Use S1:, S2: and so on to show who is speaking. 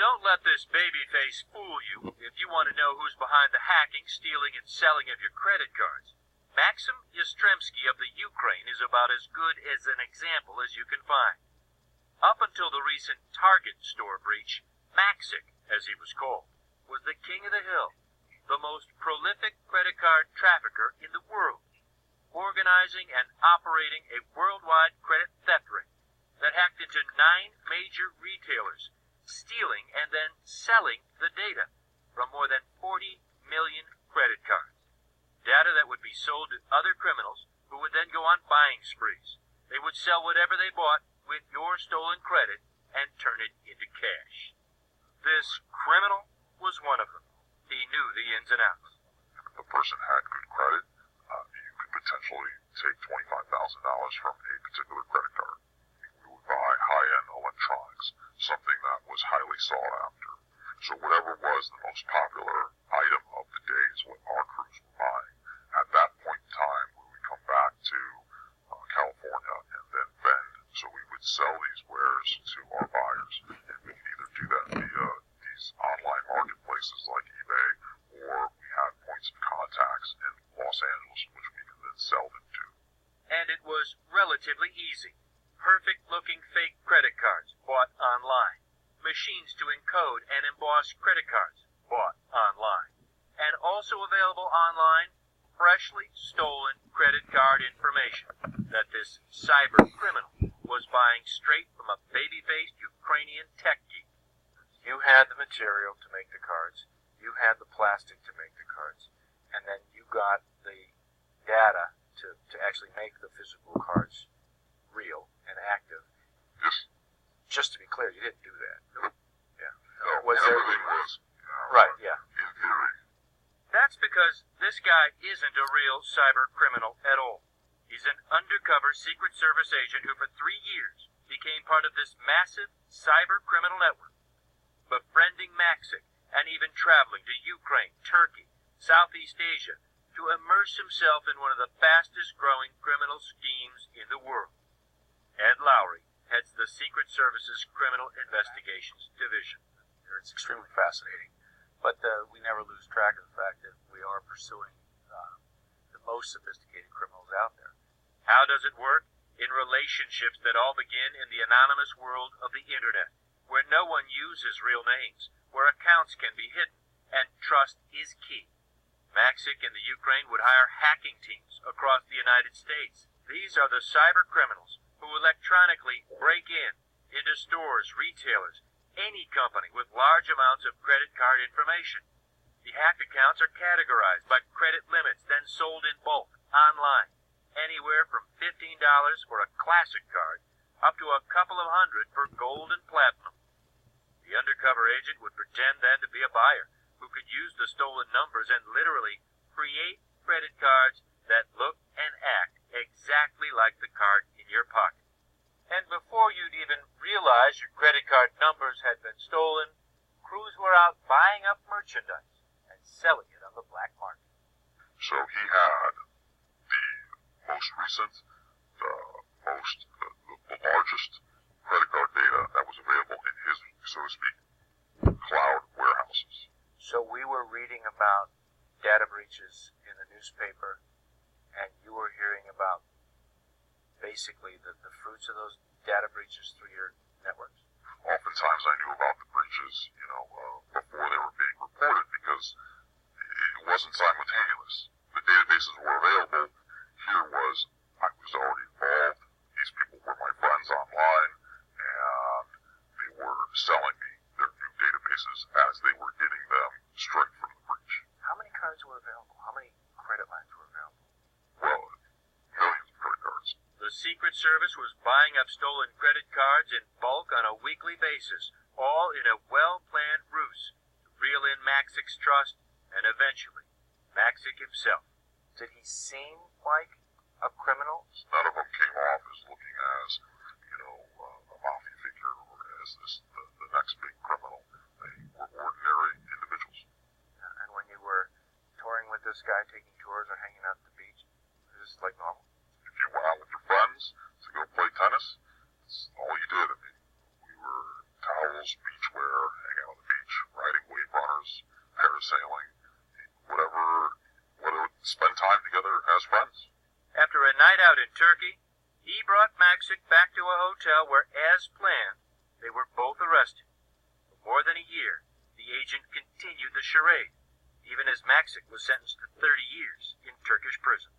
S1: Don't let this babyface fool you if you want to know who's behind the hacking, stealing, and selling of your credit cards. Maxim Yastremski of the Ukraine is about as good as an example as you can find. Up until the recent Target store breach, Maxic, as he was called, was the king of the hill, the most prolific credit card trafficker in the world, organizing and operating a worldwide credit theft ring that hacked into 9 major retailers, stealing and then selling the data from more than 40 million credit cards. Data that would be sold to other criminals who would then go on buying sprees. They would sell whatever they bought with your stolen credit and turn it into cash. This criminal was one of them. He knew the ins and outs.
S2: If the person had good credit, you could potentially take $25,000 from a particular credit card. We would buy high-end electronics, something that was highly sought after. So whatever was the most popular item of the day is what our crews were buying. At that point in time, we would come back to California and then Bend. So we would sell these wares to our buyers. And we could either do that via these online marketplaces like eBay, or we had points of contacts in Los Angeles, which we could then sell them to.
S1: And it was relatively easy. Perfect-looking fake credit cards bought online. Machines to encode and emboss credit cards bought online. And also available online, freshly stolen credit card information that this cyber criminal was buying straight from a baby-faced Ukrainian tech geek. You had the material to make the cards, you had the plastic to make the cards, and then you got the data to actually make the physical cards real and active.
S2: Yes.
S1: Just to be clear, you didn't do that. Yeah.
S2: No, everything was.
S1: Right, yeah.
S2: In theory.
S1: That's because this guy isn't a real cyber criminal at all. He's an undercover Secret Service agent who for 3 years became part of this massive cyber criminal network, befriending Maxic and even traveling to Ukraine, Turkey, Southeast Asia to immerse himself in one of the fastest growing criminal schemes in the world. Ed Lowry heads the Secret Service's Criminal Investigations Division.
S3: It's extremely fascinating, but we never lose track of the fact that we are pursuing the most sophisticated criminals out there.
S1: How does it work? In relationships that all begin in the anonymous world of the internet, where no one uses real names, where accounts can be hidden, and trust is key. Maxic in the Ukraine would hire hacking teams across the United States. These are the cyber criminals who electronically break into stores, retailers, any company with large amounts of credit card information. The hacked accounts are categorized by credit limits, then sold in bulk, online, anywhere from $15 for a classic card up to a couple of hundred for gold and platinum. The undercover agent would pretend then to be a buyer who could use the stolen numbers and literally create credit cards that look and act exactly like the card in your pocket. And before you'd even realize your credit card numbers had been stolen, crews were out buying up merchandise and selling it on the black market.
S2: So he had the most recent, the largest credit card data that was available in his, so to speak, cloud warehouses.
S3: So we were reading about data breaches in the newspaper, and you were hearing about basically the fruits of those data breaches through your networks.
S2: Oftentimes I knew about the breaches, before they were being reported because it wasn't simultaneous. The databases were available. Here I was already involved. These people were my friends online, and they were selling me their new databases as they were getting them straight from the breach.
S3: How many cards were available? How many credit lines were available?
S2: Well, millions of credit cards.
S1: The Secret Service was buying up stolen credit cards in bulk on a weekly basis, all in a well-planned ruse to reel in Maxic's trust and eventually Maxic himself.
S3: Did he seem like a criminal?
S2: None of them came off as looking as, a mafia figure or as the next big criminal. They were ordinary individuals.
S3: And when you were touring with this guy, taking tours or hanging out at the beach, was this like normal?
S2: If you went out with your friends to go play tennis, that's all you did. I mean, we were towels, beachwear, hang out in best friends.
S1: After a night out in Turkey, he brought Maxick back to a hotel where, as planned, they were both arrested. For more than a year, the agent continued the charade, even as Maxick was sentenced to 30 years in Turkish prison.